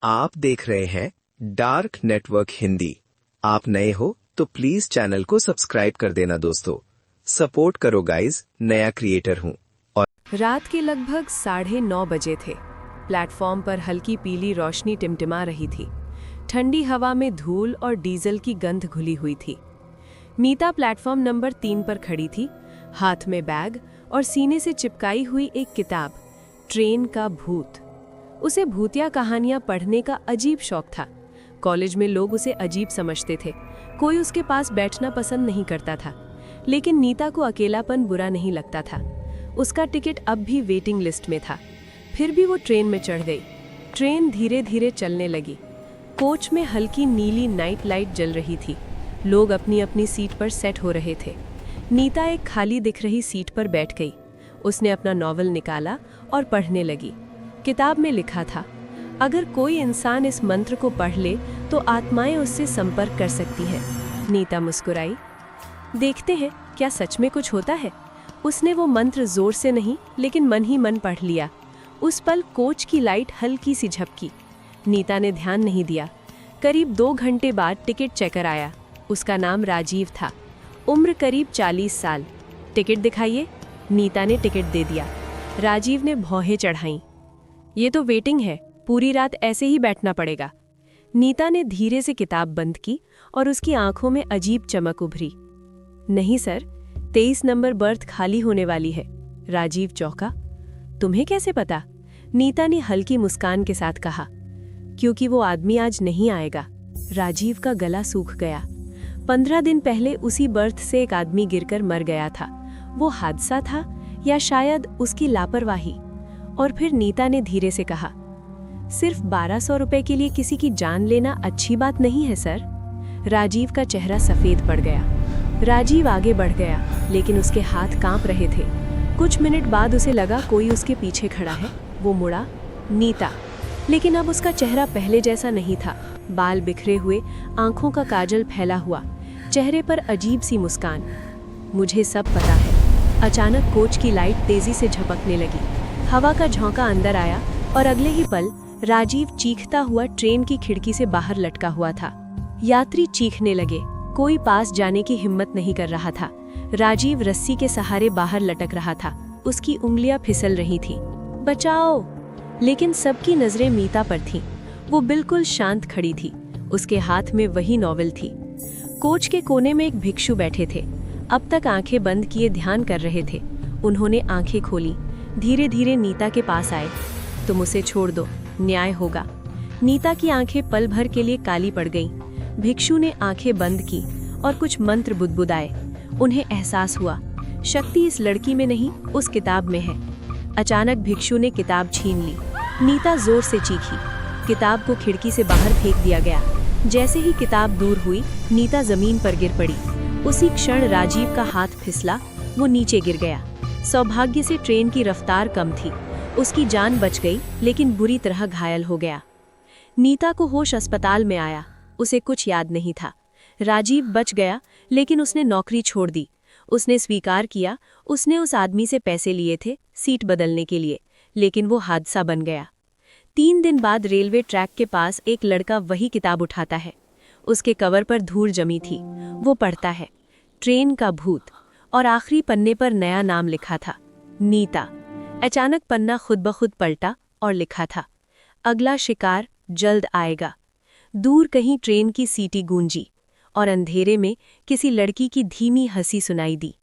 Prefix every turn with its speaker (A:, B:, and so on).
A: आप देख रहे हैं डार्क नेटवर्क हिंदी। आप नए हो तो प्लीज चैनल को सब्सक्राइब कर देना दोस्तों। सपोर्ट करो गाइज, नया क्रिएटर हूँ। और
B: रात के लगभग 9:30 बजे थे। प्लेटफॉर्म पर हल्की पीली रोशनी टिमटिमा रही थी। ठंडी हवा में धूल और डीजल की गंध घुली हुई थी। मीता प्लेटफॉर्म नंबर 3 पर खड़ी थी, हाथ में बैग और सीने से चिपकाई हुई एक किताब, ट्रेन का भूत। उसे भूतिया कहानियां पढ़ने का अजीब शौक था। कॉलेज में लोग उसे अजीब समझते थे, कोई उसके पास बैठना पसंद नहीं करता था। लेकिन नीता को अकेलापन बुरा नहीं लगता था। उसका टिकट अब भी वेटिंग लिस्ट में था। फिर भी वो ट्रेन में चढ़ गई। ट्रेन धीरे धीरे चलने लगी। कोच में हल्की नीली नाइट लाइट जल रही थी। लोग अपनी अपनी सीट पर सेट हो रहे थे। नीता एक खाली दिख रही सीट पर बैठ गई। उसने अपना नॉवल निकाला और पढ़ने लगी। किताब में लिखा था, अगर कोई इंसान इस मंत्र को पढ़ ले तो आत्माएं उससे संपर्क कर सकती हैं। नीता मुस्कुराई। देखते हैं क्या सच में कुछ होता है। उसने वो मंत्र जोर से नहीं लेकिन मन ही मन पढ़ लिया। उस पल कोच की लाइट हल्की सी झपकी। नीता ने ध्यान नहीं दिया। करीब 2 घंटे बाद टिकट चेकर आया। उसका नाम राजीव था। उम्र करीब 40 साल। टिकट दिखाइए। नीता ने टिकट दे दिया। राजीव ने भौहें चढ़ाईं। ये तो वेटिंग है, पूरी रात ऐसे ही बैठना पड़ेगा। नीता ने धीरे से किताब बंद की और उसकी आंखों में अजीब चमक उभरी। नहीं सर, 23 नंबर बर्थ खाली होने वाली है। राजीव चौंका। तुम्हें कैसे पता? नीता ने हल्की मुस्कान के साथ कहा, क्योंकि वो आदमी आज नहीं आएगा। राजीव का गला सूख गया। 15 दिन पहले उसी बर्थ से एक आदमी गिरकर मर गया था। वो हादसा था या शायद उसकी लापरवाही? और फिर नीता ने धीरे से कहा, सिर्फ 1200 रुपए के लिए किसी की जान लेना अच्छी बात नहीं है सर। राजीव का चेहरा सफेद पड़ गया। राजीव आगे बढ़ गया, लेकिन उसके हाथ कांप रहे थे। कुछ मिनट बाद उसे लगा कोई उसके पीछे खड़ा है। वो मुड़ा, नीता। लेकिन अब उसका चेहरा पहले जैसा नहीं था। बाल बिखरे हुए, आंखों का काजल फैला हुआ, चेहरे पर अजीब सी मुस्कान। मुझे सब पता है। अचानक कोच की लाइट तेजी से झपकने लगी। हवा का झोंका अंदर आया और अगले ही पल राजीव चीखता हुआ ट्रेन की खिड़की से बाहर लटका हुआ था। यात्री चीखने लगे। कोई पास जाने की हिम्मत नहीं कर रहा था। राजीव रस्सी के सहारे बाहर लटक रहा था। उसकी उंगलियां फिसल रही थीं। बचाओ! लेकिन सबकी नजरें मीता पर थीं। वो बिल्कुल शांत खड़ी थी। उसके हाथ में वही नॉवेल थी। कोच के कोने में एक भिक्षु बैठे थे। अब तक आंखें बंद किए ध्यान कर रहे थे। उन्होंने आंखें खोली, धीरे धीरे नीता के पास आए। तुम उसे छोड़ दो, न्याय होगा। नीता की आंखें पल भर के लिए काली पड़ गईं। भिक्षु ने आंखें बंद की और कुछ मंत्र बुदबुदाए। उन्हें एहसास हुआ, शक्ति इस लड़की में नहीं, उस किताब में है। अचानक भिक्षु ने किताब छीन ली। नीता जोर से चीखी। किताब को खिड़की से बाहर फेंक दिया गया। जैसे ही किताब दूर हुई, नीता जमीन पर गिर पड़ी। उसी क्षण राजीव का हाथ फिसला, वो नीचे गिर गया। सौभाग्य से ट्रेन की रफ्तार कम थी। उसकी जान बच गई, लेकिन बुरी तरह घायल हो गया। नीता को होश अस्पताल में आया। उसे कुछ याद नहीं था। राजीव बच गया, लेकिन उसने नौकरी छोड़ दी। उसने स्वीकार किया, उसने उस आदमी से पैसे लिए थे सीट बदलने के लिए, लेकिन वो हादसा बन गया। 3 दिन बाद रेलवे ट्रैक के पास एक लड़का वही किताब उठाता है। उसके कवर पर धूल जमी थी। वो पढ़ता है, ट्रेन का भूत, और आखिरी पन्ने पर नया नाम लिखा था, नीता। अचानक पन्ना खुद ब खुद पलटा और लिखा था, अगला शिकार जल्द आएगा। दूर कहीं ट्रेन की सीटी गूंजी और अंधेरे में किसी लड़की की धीमी हंसी सुनाई दी।